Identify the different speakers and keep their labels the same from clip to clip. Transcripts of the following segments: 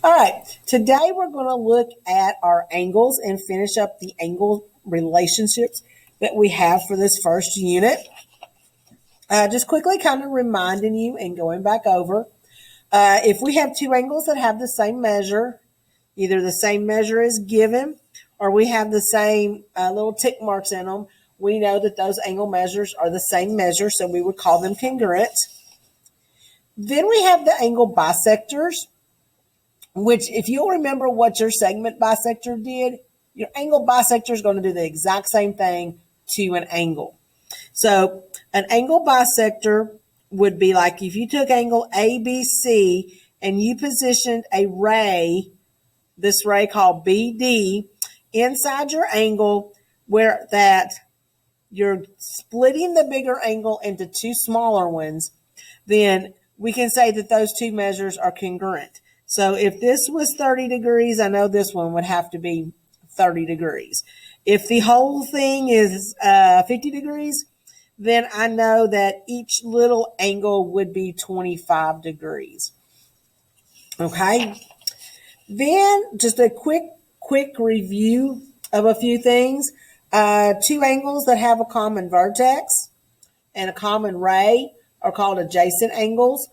Speaker 1: All right, today we're going to look at our angles and finish up the angle relationships that we have for this first unit. Just quickly kind of reminding you and going back over, if we have two angles that have the same measure, either the same measure is given or we have the same little tick marks in them, we know that those angle measures are the same measure, so we would call them congruent. Then we have the angle bisectors, which if you'll remember what your segment bisector did, your angle bisector is going to do the exact same thing to an angle. So an angle bisector would be like if you took angle ABC and you positioned a ray, this ray called BD, inside your angle where that you're splitting the bigger angle into two smaller ones, then we can say that those two measures are congruent. So if this was 30 degrees, I know this one would have to be 30 degrees. If the whole thing is 50 degrees, then I know that each little angle would be 25 degrees. Okay. Then just a quick review of a few things. Two angles that have a common vertex and a common ray are called adjacent angles.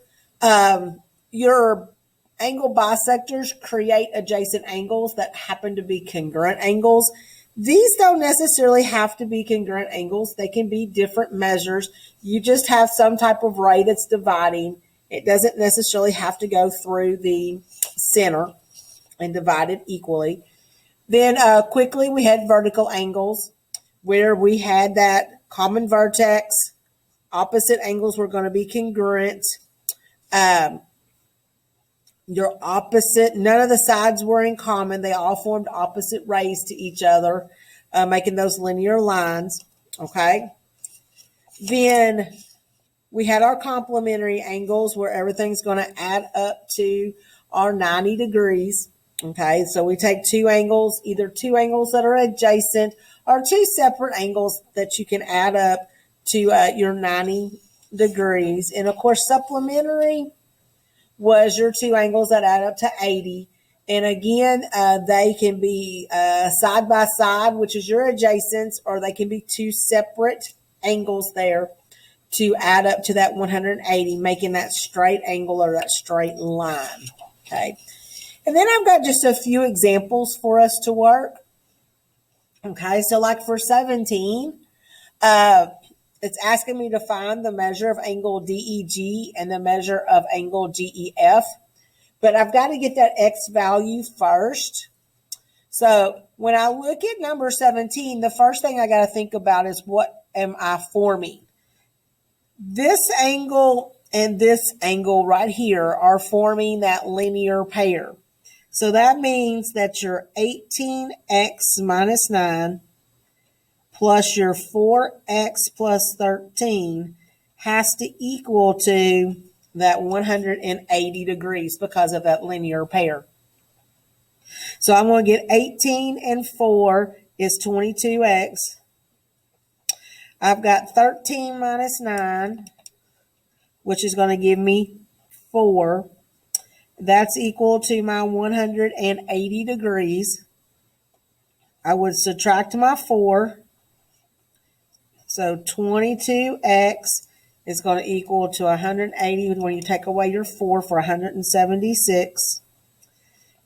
Speaker 1: Your angle bisectors create adjacent angles that happen to be congruent angles. These don't necessarily have to be congruent angles. They can be different measures. You just have some type of ray that's dividing. It doesn't necessarily have to go through the center and divide it equally. Then quickly we had vertical angles where we had that common vertex. Opposite angles were going to be congruent. Your opposite, none of the sides were in common. They all formed opposite rays to each other, making those linear lines. Okay. Then we had our complementary angles where everything's going to add up to our 90 degrees. Okay. So we take two angles, either two angles that are adjacent or two separate angles that you can add up to your 90 degrees. And of course, supplementary was your two angles that add up to 80. And again, they can be side by side, which is your adjacents, or they can be two separate angles there to add up to that 180, making that straight angle or that straight line. Okay. And then I've got just a few examples for us to work. Okay. So like for 17, it's asking me to find the measure of angle DEG and the measure of angle GEF, but I've got to get that X value first. So when I look at number 17, the first thing I got to think about is what am I forming? This angle and this angle right here are forming that linear pair. So that means that your 18x minus 9 plus your 4x plus 13 has to equal to that 180 degrees because of that linear pair. So I'm going to get 18 and 4 is 22x. I've got 13 minus 9, which is going to give me 4. That's equal to my 180 degrees. I would subtract my 4. So 22x is going to equal to 180 when you take away your 4 for 176.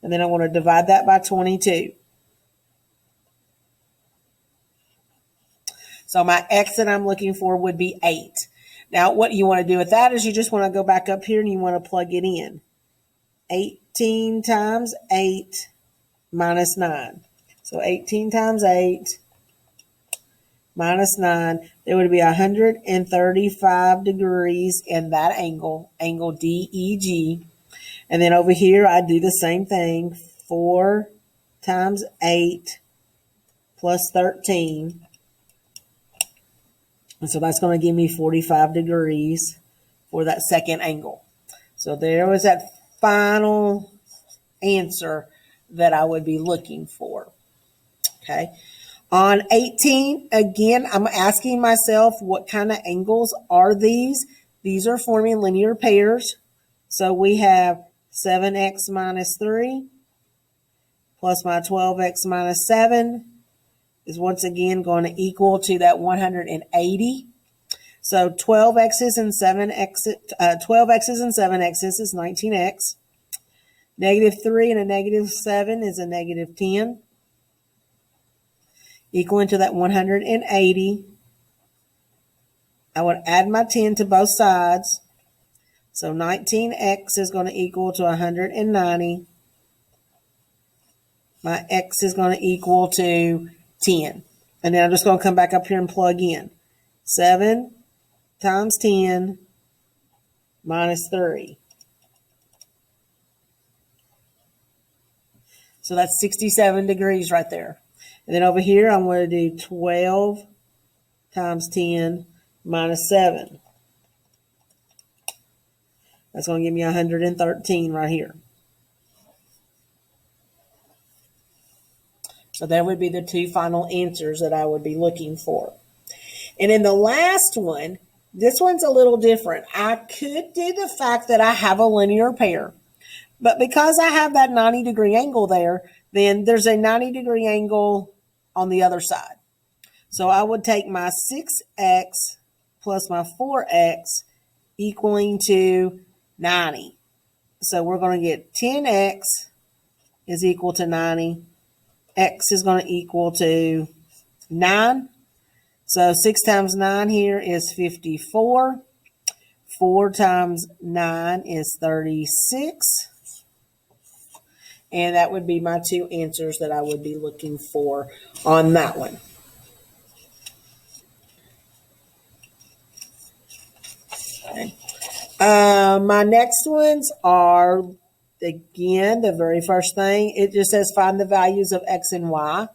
Speaker 1: And then I want to divide that by 22. So my x that I'm looking for would be 8. Now what you want to do with that is you just want to go back up here and you want to plug it in. 18 times 8 minus 9. So 18 times 8 minus 9, there would be 135 degrees in that angle, angle DEG. And then over here, I do the same thing, 4 times 8 plus 13. And so that's going to give me 45 degrees for that second angle. So there was that final answer that I would be looking for. Okay. On 18, again, I'm asking myself, what kind of angles are these? These are forming linear pairs. So we have 7x minus 3 plus my 12x minus 7 is once again going to equal to that 180. So 12x's and 7x's is 19x. Negative 3 and a negative 7 is a negative 10, equaling to that 180. I would add my 10 to both sides. So 19x is going to equal to 190. My x is going to equal to 10. And then I'm just going to come back up here and plug in. 7 times 10 minus 3. So that's 67 degrees right there. And then over here, I'm going to do 12 times 10 minus 7. That's going to give me 113 right here. So that would be the two final answers that I would be looking for. And in the last one, this one's a little different. I could do the fact that I have a linear pair, but because I have that 90-degree angle there, then there's a 90-degree angle on the other side. So I would take my 6x plus my 4x equaling to 90. So we're going to get 10x is equal to 90. X is going to equal to 9. So 6 times 9 here is 54. 4 times 9 is 36. And that would be my two answers that I would be looking for on that one. Okay. My next ones are, again, the very first thing. It just says find the values of x and y.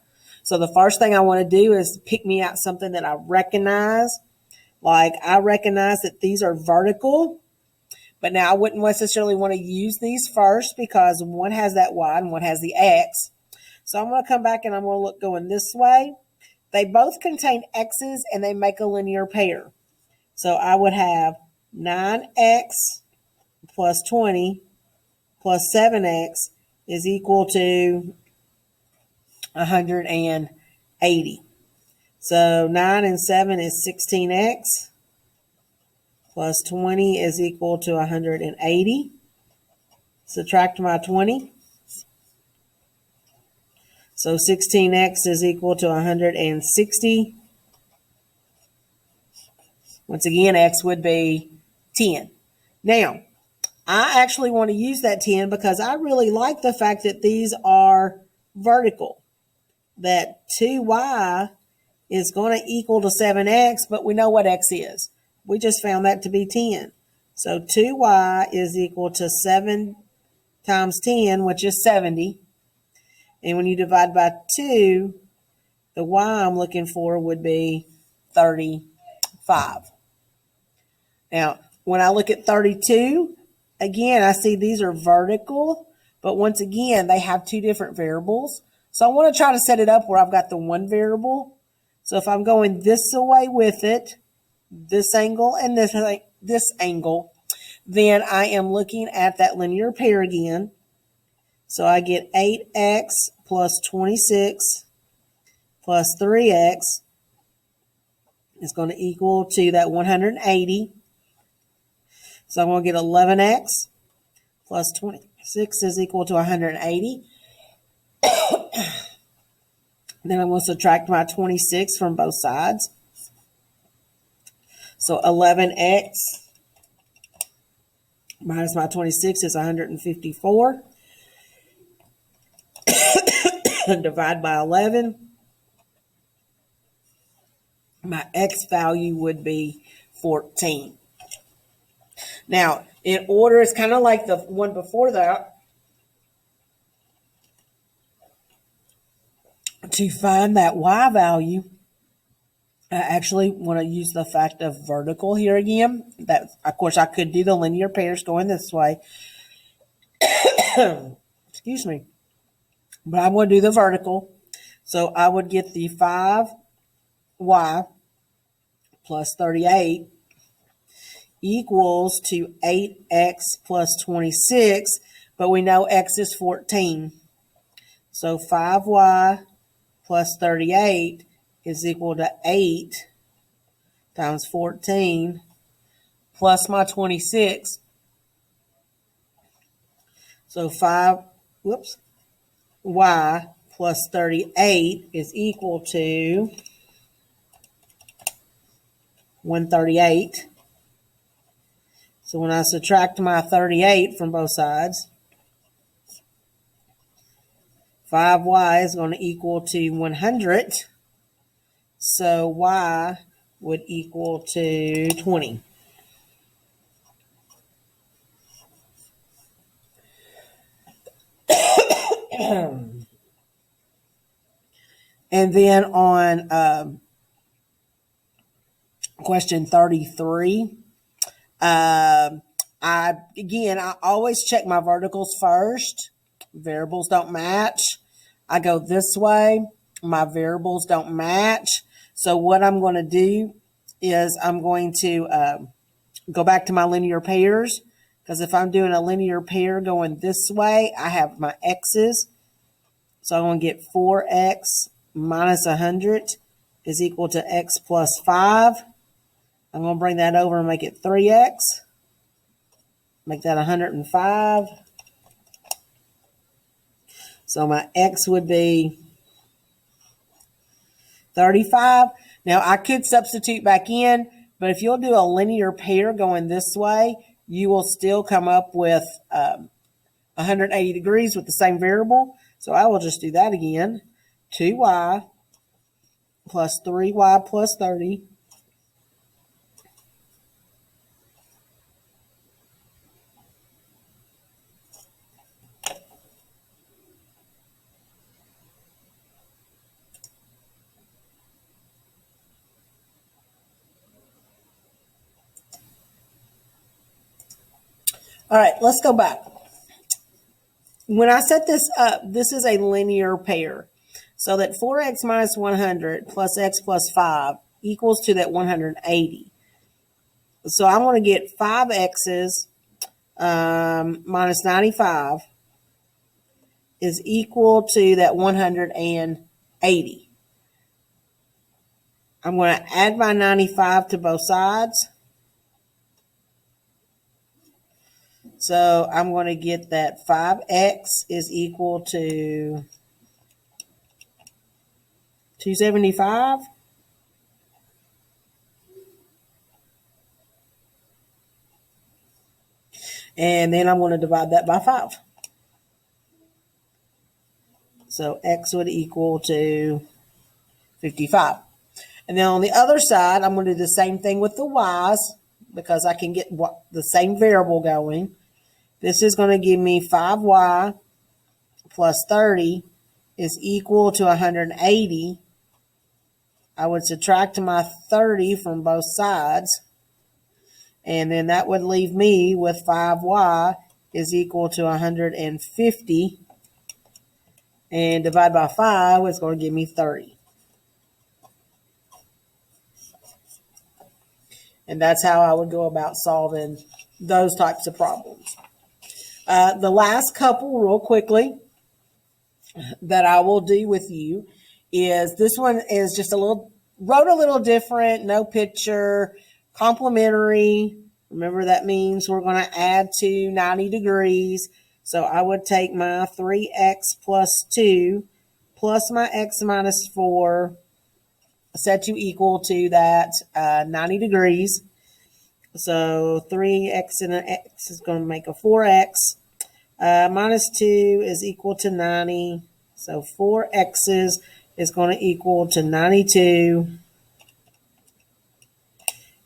Speaker 1: So the first thing I want to do is pick me out something that I recognize. Like I recognize that these are vertical, but now I wouldn't necessarily want to use these first because one has that y and one has the x. So I'm going to come back and I'm going to look going this way. They both contain x's and they make a linear pair. So I would have 9x plus 20 plus 7x is equal to 180. So 9 and 7 is 16x plus 20 is equal to 180. Subtract my 20. So 16x is equal to 160. Once again, x would be 10. Now, I actually want to use that 10 because I really like the fact that these are vertical. That 2y is going to equal to 7x, but we know what x is. We just found that to be 10. So 2y is equal to 7 times 10, which is 70. And when you divide by 2, the y I'm looking for would be 35. Now, when I look at 32, again, I see these are vertical, but once again, they have two different variables. So I want to try to set it up where I've got the one variable. So if I'm going this way with it, this angle and this angle, then I am looking at that linear pair again. So I get 8x plus 26 plus 3x is going to equal to that 180. So I'm going to get 11x plus 26 is equal to 180. Then I'm going to subtract my 26 from both sides. So 11x minus my 26 is 154. Divide by 11. My x value would be 14. Now, in order, it's kind of like the one before that. To find that y value, I actually want to use the fact of vertical here again. That, of course, I could do the linear pairs going this way. Excuse me. But I'm going to do the vertical. So I would get the 5y plus 38 equals to 8x plus 26. but we know x is 14. So 5y plus 38 is equal to 8 times 14 plus my 26. So y plus 38 is equal to 138. So when I subtract my 38 from both sides, 5y is going to equal to 100. So y would equal to 20. And then on question 33, I always check my verticals first. Variables don't match. I go this way. My variables don't match. So what I'm going to do is I'm going to go back to my linear pairs, because if I'm doing a linear pair going this way, I have my x's. So I'm going to get 4x minus 100 is equal to x plus 5. I'm going to bring that over and make it 3x. Make that 105. So my x would be 35. Now I could substitute back in, but if you'll do a linear pair going this way, you will still come up with 180 degrees with the same variable. So I will just do that again. 2y plus 3y plus 30 All right, let's go back. When I set this up, this is a linear pair. So that 4x minus 100 plus x plus 5 equals to that 180. So I'm going to get 5x's minus 95 is equal to that 180. I'm going to add my 95 to both sides. So I'm going to get that 5x is equal to 275. And then I'm going to divide that by 5. So x would equal to 55. And then on the other side, I'm going to do the same thing with the y's, because I can get the same variable going. This is going to give me 5y plus 30 is equal to 180. I would subtract my 30 from both sides. And then that would leave me with 5y is equal to 150. And divide by 5 is going to give me 30. And that's how I would go about solving those types of problems. The last couple, real quickly, that I will do with you is this one is just wrote a little different, no picture, complementary. Remember, that means we're going to add to 90 degrees. So I would take my 3x plus 2 plus my x minus 4, set you equal to that 90 degrees. So 3x and an x is going to make a 4x. Minus 2 is equal to 90. So 4x's is going to equal to 92.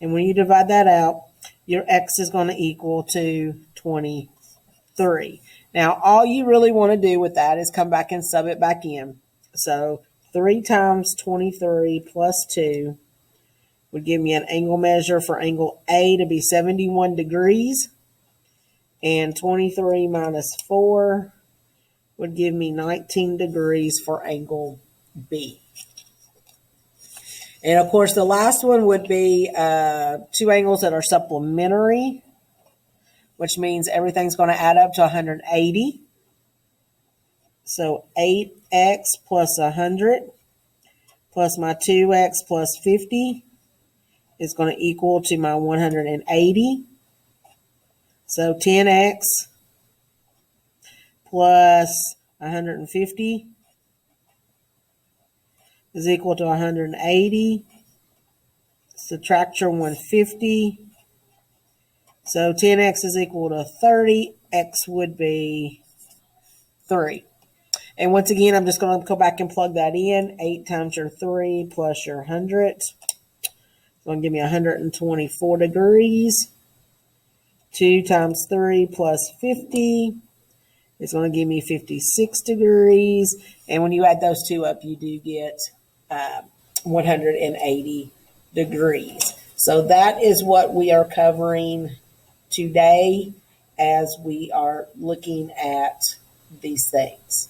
Speaker 1: And when you divide that out, your x is going to equal to 23. Now, all you really want to do with that is come back and sub it back in. So 3 times 23 plus 2 would give me an angle measure for angle A to be 71 degrees. And 23 minus 4 would give me 19 degrees for angle B. And of course, the last one would be two angles that are supplementary. which means everything's going to add up to 180. So 8x plus 100 plus my 2x plus 50 is going to equal to my 180. So 10x plus 150 is equal to 180. Subtract your 150. So 10x is equal to 30. X would be 3. And once again, I'm just going to go back and plug that in. 8 times your 3 plus your 100. It's going to give me 124 degrees. 2 times 3 plus 50 is going to give me 56 degrees. And when you add those two up, you do get 180 degrees. So that is what we are covering today as we are looking at these things.